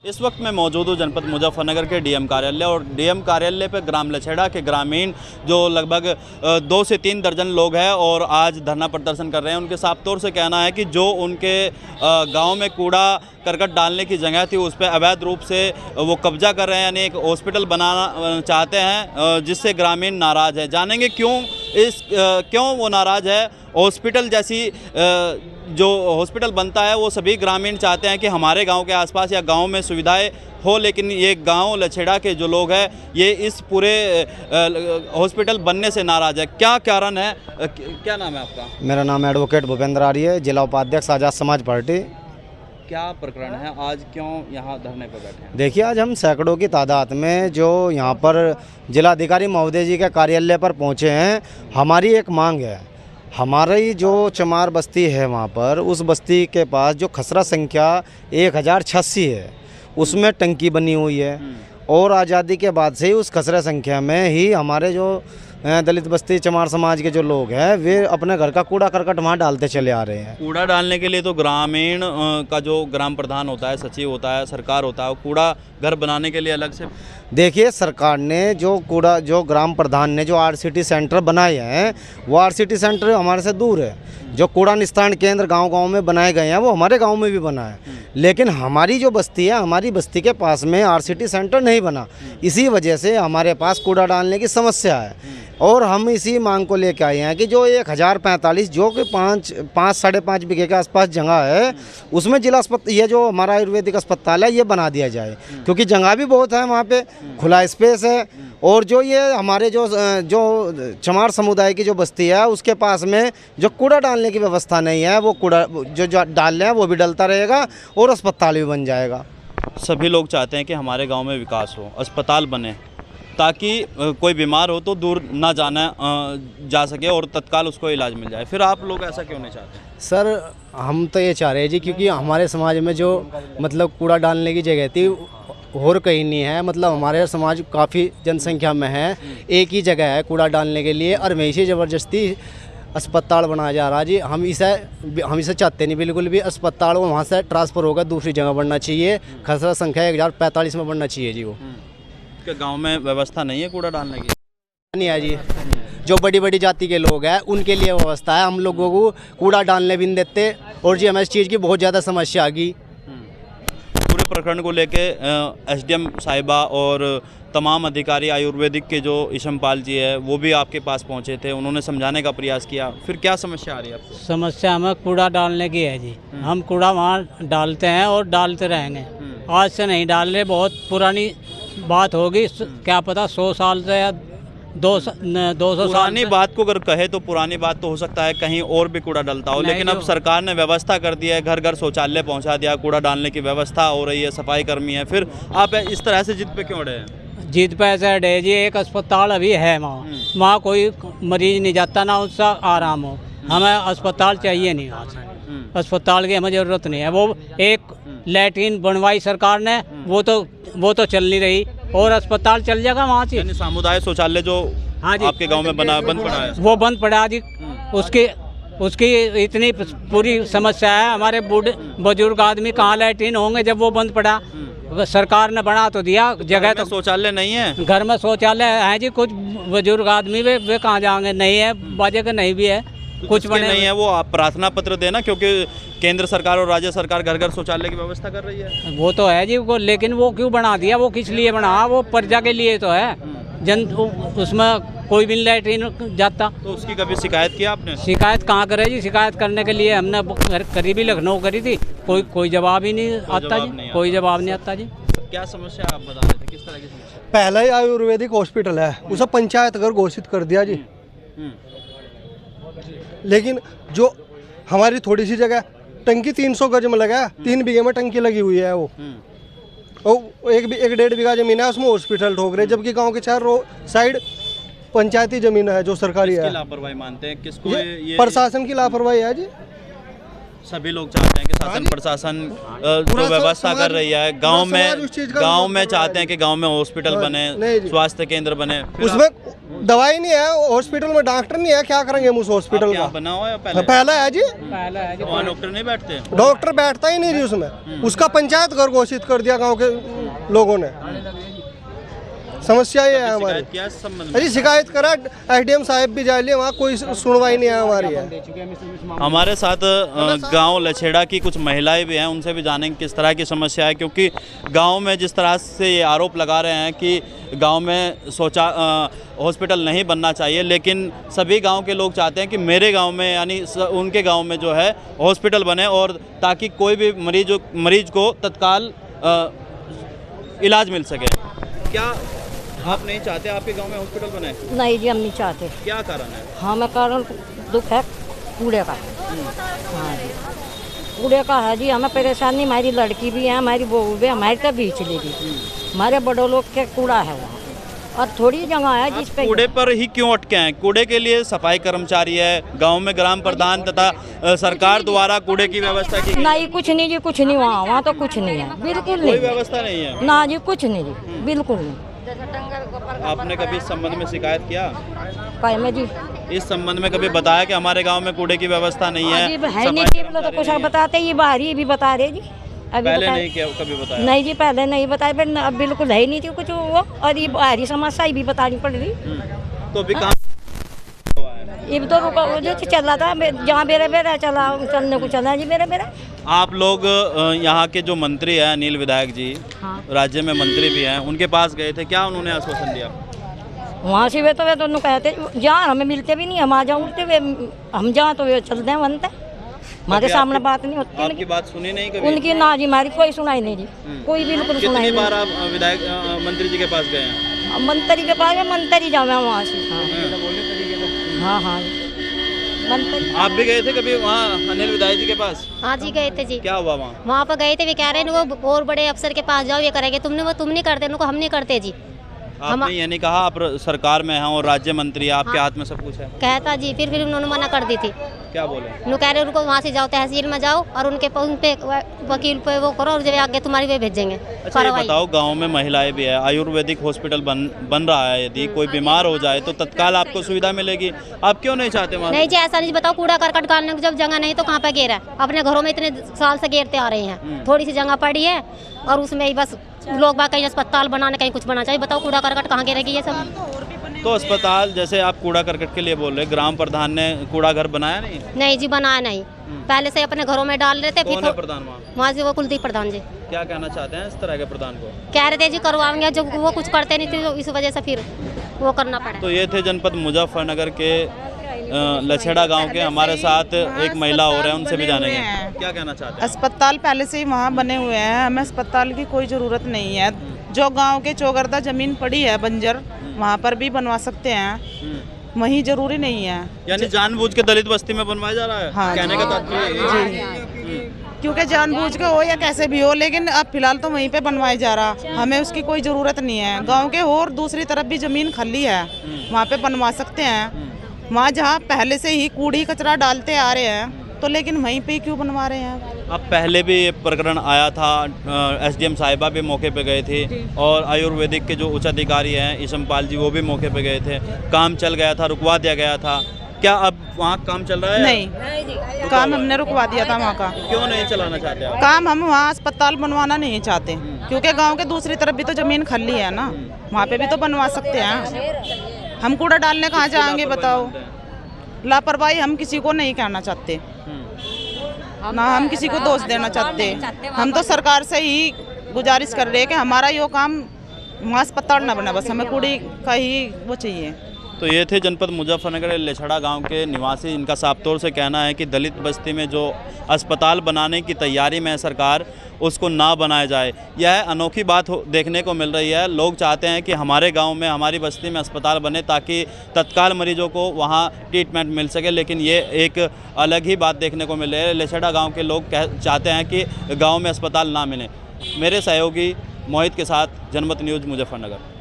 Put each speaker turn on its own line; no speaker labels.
इस वक्त मैं मौजूद हूँ जनपद मुजफ्फरनगर के डीएम कार्यालय और डीएम कार्यालय पर ग्राम लछेड़ा के ग्रामीण जो लगभग 2 से 3 दर्जन लोग हैं और आज धरना प्रदर्शन कर रहे हैं। उनके साफ तौर से कहना है कि जो उनके गांव में कूड़ा करकट डालने की जगह थी उस पर अवैध रूप से वो कब्जा कर रहे हैं, यानी एक हॉस्पिटल बनाना चाहते हैं, जिससे ग्रामीण नाराज़ है। जानेंगे क्यों वो नाराज़ है। हॉस्पिटल जैसी जो हॉस्पिटल बनता है वो सभी ग्रामीण चाहते हैं कि हमारे गांव के आसपास या गांव में सुविधाएं हो, लेकिन ये गांव लछेड़ा के जो लोग हैं ये इस पूरे हॉस्पिटल बनने से नाराज़ है। क्या कारण है? क्या नाम है आपका?
मेरा नाम एडवोकेट भूपेंद्र आर्य, जिला उपाध्यक्ष आज़ाद समाज पार्टी।
क्या प्रकरण है, आज क्यों यहाँ धरने पर बैठे हैं?
देखिए, आज हम सैकड़ों की तादाद में जो यहाँ पर जिलाधिकारी महोदय जी के कार्यालय पर पहुँचे हैं। हमारी एक मांग है, हमारी जो चमार बस्ती है वहाँ पर, उस बस्ती के पास जो खसरा संख्या 1086 है उसमें टंकी बनी हुई है और आज़ादी के बाद से ही उस खसरा संख्या में ही हमारे जो दलित बस्ती चमार समाज के जो लोग हैं वे अपने घर का कूड़ा करकट वहाँ डालते चले आ रहे हैं।
कूड़ा डालने के लिए तो ग्रामीण का जो ग्राम प्रधान होता है, सचिव होता है, सरकार होता है, वो कूड़ा घर बनाने के लिए अलग से।
देखिए, सरकार ने जो ग्राम प्रधान ने जो आरसीटी सेंटर बनाए हैं वो आरसीटी सेंटर हमारे से दूर है। जो कूड़ा निस्तारण केंद्र गांव-गांव में बनाए गए हैं वो हमारे गांव में भी बना है, लेकिन हमारी जो बस्ती है, हमारी बस्ती के पास में आरसीटी सेंटर नहीं बना। इसी वजह से हमारे पास कूड़ा डालने की समस्या है और हम इसी मांग को लेकर आए हैं कि जो 1045 जो कि 5.5 बीघे के आसपास जगह है उसमें जिला अस्पताल, ये जो हमारा आयुर्वेदिक अस्पताल है ये बना दिया जाए, क्योंकि जगह भी बहुत है, वहाँ पे खुला स्पेस है। और जो ये हमारे जो चमार समुदाय की जो बस्ती है उसके पास में जो कूड़ा डालने की व्यवस्था नहीं है, वो कूड़ा जो डाल रहे हैं वो भी डलता रहेगा और अस्पताल भी बन जाएगा।
सभी लोग चाहते हैं कि हमारे गांव में विकास हो, अस्पताल बने, ताकि कोई बीमार हो तो दूर ना जा सके और तत्काल उसको इलाज मिल जाए। फिर आप लोग ऐसा क्यों नहीं चाहते?
सर, हम तो ये चाह रहे हैं जी, क्योंकि हमारे समाज में जो मतलब कूड़ा डालने की जगह थी और कहीं नहीं है। मतलब हमारे समाज काफ़ी जनसंख्या में है, एक ही जगह है कूड़ा डालने के लिए और वहीं से ज़बरदस्ती अस्पताल बनाया जा रहा है जी। हम इसे चाहते नहीं बिल्कुल भी। अस्पताल वहाँ से ट्रांसफ़र होकर दूसरी जगह बनना चाहिए, खसरा संख्या 1045 में बनना चाहिए जी। वो
गांव में व्यवस्था नहीं है कूड़ा डालने की?
नहीं है जी। जो बड़ी बड़ी जाति के लोग हैं उनके लिए व्यवस्था है, हम लोगों को कूड़ा डालने भी नहीं देते और जी हमें इस चीज़ की बहुत ज़्यादा समस्या आ गई।
पूरे प्रकरण को लेके एसडीएम साहिबा और तमाम अधिकारी आयुर्वेदिक के जो ईशमपाल जी है वो भी आपके पास पहुंचे थे, उन्होंने समझाने का प्रयास किया। फिर क्या समस्या आ रही है आपको?
समस्या हमें कूड़ा डालने की है जी। हम कूड़ा वहाँ डालते हैं और डालते रहेंगे, आज से नहीं डाल रहे। बहुत पुरानी बात होगी, क्या पता 100 साल से या 200 साल।
पुरानी बात को अगर कहे तो पुरानी बात तो हो सकता है कहीं और भी कूड़ा डलता हो, लेकिन अब सरकार ने व्यवस्था कर दी है, घर घर शौचालय पहुंचा दिया, कूड़ा डालने की व्यवस्था हो रही है, सफाई कर्मी है। फिर आप इस तरह से जिद पे क्यों अड़े हैं?
जीत पे ऐसे अड़े जी, एक अस्पताल अभी है वहाँ कोई मरीज नहीं जाता, ना उसका आराम हो। हमें अस्पताल चाहिए नहीं, वहाँ से अस्पताल की हमें ज़रूरत नहीं है। वो एक लैट्रिन बनवाई सरकार ने, वो तो चल नहीं रही और अस्पताल चल जाएगा वहाँ से।
सामुदायिक शौचालय जो आपके गांव में बना बंद पड़ा है,
वो बंद पड़ा जी। उसकी इतनी पूरी समस्या है। हमारे बूढ़े बुजुर्ग आदमी कहाँ लैट्रिन होंगे जब वो बंद पड़ा? सरकार ने बना तो दिया जगह, तो
शौचालय नहीं है।
घर में शौचालय है जी, कुछ बुजुर्ग आदमी वे कहाँ जाएंगे? नहीं है, बाजे का नहीं भी है, कुछ बने
नहीं है। वो आप प्रार्थना पत्र देना, क्योंकि केंद्र सरकार और राज्य सरकार घर घर शौचालय की व्यवस्था कर रही है।
वो तो है जी, लेकिन वो क्यों बना दिया? वो किस लिए बना? वो प्रजा के लिए तो है। उसमें कोई भी लैट्रिन जाता।
तो उसकी कभी शिकायत किया आपने?
शिकायत कहाँ करे जी? शिकायत करने के लिए हमने करीबी लखनऊ करी थी, कोई जवाब ही नहीं आता जी। कोई जवाब नहीं आता जी।
क्या समस्या आप बता रहे थे, किस तरह की समस्या?
पहला ही आयुर्वेदिक हॉस्पिटल है, उसे पंचायत घर घोषित कर दिया जी। लेकिन जो हमारी थोड़ी सी जगह, टंकी 300 गज में लगा है, 3 बीघे में टंकी लगी हुई है वो, और 1-1.5 बीघा जमीन है उसमें हॉस्पिटल ठोक रहे, जबकि गांव के 4 साइड पंचायती जमीन है जो सरकारी है।
लापरवाही मानते हैं किसको? ये
प्रशासन की लापरवाही है जी।
सभी लोग चाहते हैं कि शासन प्रशासन जो व्यवस्था कर रही है गांव में चाहते हैं कि गांव में हॉस्पिटल बने, स्वास्थ्य केंद्र बने।
उसमें दवाई नहीं है, हॉस्पिटल में डॉक्टर नहीं है, क्या करेंगे हम उस हॉस्पिटल का?
बना हुआ है
पहला है जी,
वहाँ डॉक्टर नहीं बैठते,
डॉक्टर बैठता ही नहीं जी उसमें। उसका पंचायत घर घोषित कर दिया गांव के लोगों ने। समस्या ये है हमारी।
क्या संबंध
अरे शिकायत करा, एसडीएम साहब भी जा लिए, वहाँ कोई सुनवाई नहीं है हमारी है।
हमारे साथ गांव लछेड़ा की कुछ महिलाएं भी हैं, उनसे भी जानेंगे किस तरह की समस्या है, क्योंकि गांव में जिस तरह से ये आरोप लगा रहे हैं कि गांव में हॉस्पिटल नहीं बनना चाहिए, लेकिन सभी गांव के लोग चाहते हैं कि मेरे गांव में यानी उनके गांव में जो है हॉस्पिटल बने, और ताकि कोई भी मरीज को तत्काल इलाज मिल सके। क्या आप नहीं चाहते आपके गांव में हॉस्पिटल बने?
नहीं जी, हम नहीं चाहते।
क्या कारण है?
हमें कारण दुख है कूड़े का। हाँ जी, कूड़े का है जी, हमें परेशानी। हमारी लड़की भी है, हमारी बहू भी, हमारी तो बीच लेगी। हमारे बड़ों लोग के कूड़ा है वहाँ, और थोड़ी जगह है जिस पे
कूड़े पर ही क्यों अटके हैं? कूड़े के लिए सफाई कर्मचारी है, गांव में ग्राम प्रधान तथा सरकार द्वारा कूड़े की व्यवस्था की
नहीं, कुछ नहीं जी, कुछ नहीं। वहाँ तो कुछ नहीं है, बिल्कुल
कोई
नहीं
व्यवस्था नहीं है
ना जी, कुछ नहीं जी, बिल्कुल नहीं।
आपने कभी इस संबंध में शिकायत किया?
काय में जी,
इस संबंध में कभी बताया कि हमारे गांव में कूड़े की व्यवस्था नहीं है?
अजीब है नहीं जी, तो कुछ बताते, ये बाहरी भी बता रहे जी। अभी
पहले नहीं किया, कभी बताया?
नहीं जी, पहले नहीं बताया, फिर अब बिल्कुल है ही नहीं थी कुछ वो, और ये बाहरी समस्या भी बतानी पड़ रही।
तो अभी काम
ये तो रुका जो चला था, जहाँ मेरा चला चलने को चला जी मेरा।
आप लोग यहाँ के जो मंत्री हैं अनिल विधायक जी,
हाँ।
राज्य में मंत्री भी हैं, उनके पास गए थे, क्या उन्होंने आश्वासन दिया?
वहाँ से वे तो कहते जहाँ हमें मिलते भी नहीं, हम आ जाऊँ हम जहाँ तो वे चलते हैं बनते, हमारे सामने बात नहीं होती।
आपकी बात सुनी नहीं कभी?
उनकी ना जी, हमारी कोई सुनाई नहीं जी, कोई बिल्कुल सुनाई
कितनी
नहीं।
बार आप विधायक मंत्री जी के पास गए हैं?
मंत्री के पास मंत्री जावे वहाँ से। हाँ हाँ जी, मंत्री।
आप भी गए थे कभी वहाँ अनिल विधायक जी के पास?
हाँ जी, गए थे जी।
क्या हुआ वहाँ?
वहाँ पर गए थे, वे कह रहे हैं वो और बड़े अफसर के पास जाओ, ये करेंगे, तुम नहीं करते, उनको हम नहीं करते जी।
आपने ये नहीं कहा आप सरकार में हैं और राज्य मंत्री, आपके हाथ में सब कुछ है?
कहता जी, फिर उन्होंने मना कर दी थी।
क्या बोले?
वो कह रहे उनको वहाँ से जाओ, तहसील में जाओ और उन पे वकील पे वो करो, और जब आगे तुम्हारी वे भेजेंगे।
अच्छा ये बताओ, गांव में महिलाएं भी है, आयुर्वेदिक हॉस्पिटल बन रहा है, यदि कोई बीमार हो जाए तो तत्काल आपको सुविधा मिलेगी, आप क्यों नहीं चाहते वहाँ?
नहीं जी, ऐसा नहीं। बताओ, कूड़ा करकट डालने को जब जगह नहीं तो कहाँ पे घेरा? अपने घरों में इतने साल से घेरते आ रहे हैं, थोड़ी सी जगह पड़ी है और उसमें ही बस लोग बाग कहीं अस्पताल बनाने, कहीं कुछ बनाना चाहिए। बताओ, कूड़ा करकट कहाँ गिरेगी ये सब?
तो अस्पताल, जैसे आप कूड़ा करकट के लिए बोल रहे, ग्राम प्रधान ने कूड़ा घर बनाया नहीं?
नहीं जी, बनाया नहीं, पहले से अपने घरों में डाल रहे थे।
कौन है प्रधान
वहाँ से वो कुलदीप प्रधान जी।
क्या कहना चाहते हैं इस तरह के प्रधान को?
कह रहे थे जी करवाएंगे, जब वो कुछ करते नहीं थे तो इस वजह से फिर वो करना पड़ा।
तो ये थे जनपद मुजफ्फरनगर के लछेड़ा गांव के, हमारे साथ एक महिला और है, उनसे भी जानेंगे क्या कहना चाहते हैं।
अस्पताल पहले से ही वहाँ बने हुए हैं, हमें अस्पताल की कोई ज़रूरत नहीं है। जो गांव के चौगरदा जमीन पड़ी है बंजर, वहाँ पर भी बनवा सकते हैं, वहीं जरूरी नहीं है।
यानी जानबूझ के दलित बस्ती में बनवाया जा रहा है?
हाँ,
कहने का तात्पर्य
क्योंकि जानबूझ के हो या कैसे भी हो, लेकिन अब फिलहाल तो वहीं पे बनवाया जा रहा, हमें उसकी कोई ज़रूरत नहीं है। गांव के और दूसरी तरफ भी ज़मीन खाली है, वहाँ पे बनवा सकते हैं। वहाँ जहाँ पहले से ही कूड़ी कचरा डालते आ रहे हैं, तो लेकिन वहीं पे क्यों बनवा रहे हैं?
अब पहले भी ये प्रकरण आया था, एसडीएम साहिबा भी मौके पे गए थे और आयुर्वेदिक के जो उच्च अधिकारी हैं ईशमपाल जी, वो भी मौके पे गए थे, काम चल गया था, रुकवा दिया गया था। क्या अब वहाँ काम चल रहा है?
नहीं, काम हमने रुकवा दिया था वहाँ का।
क्यों नहीं चलाना चाहते आप?
काम हम वहाँ अस्पताल बनवाना नहीं चाहते, क्योंकि गांव के दूसरी तरफ भी तो जमीन खाली है ना, वहाँ पे भी तो बनवा सकते हैं। हम कूड़ा डालने कहाँ जाएंगे बताओ? लापरवाही हम किसी को नहीं कहना चाहते, ना हम किसी को दोष देना चाहते। हम तो सरकार से ही गुजारिश कर रहे हैं कि हमारा यो काम वहाँ अस्पताल ना बना, बस हमें कूड़ी का ही वो चाहिए।
तो ये थे जनपद मुजफ्फरनगर लछड़ा गांव के निवासी, इनका साफ तौर से कहना है कि दलित बस्ती में जो अस्पताल बनाने की तैयारी में है सरकार, उसको ना बनाया जाए। यह अनोखी बात देखने को मिल रही है। लोग चाहते हैं कि हमारे गांव में, हमारी बस्ती में अस्पताल बने ताकि तत्काल मरीजों को वहां ट्रीटमेंट मिल सके, लेकिन ये एक अलग ही बात देखने को मिल रही है। लछड़ा गाँव के लोग चाहते हैं कि गाँव में अस्पताल ना मिले। मेरे सहयोगी मोहित के साथ जनमत न्यूज़ मुजफ्फरनगर।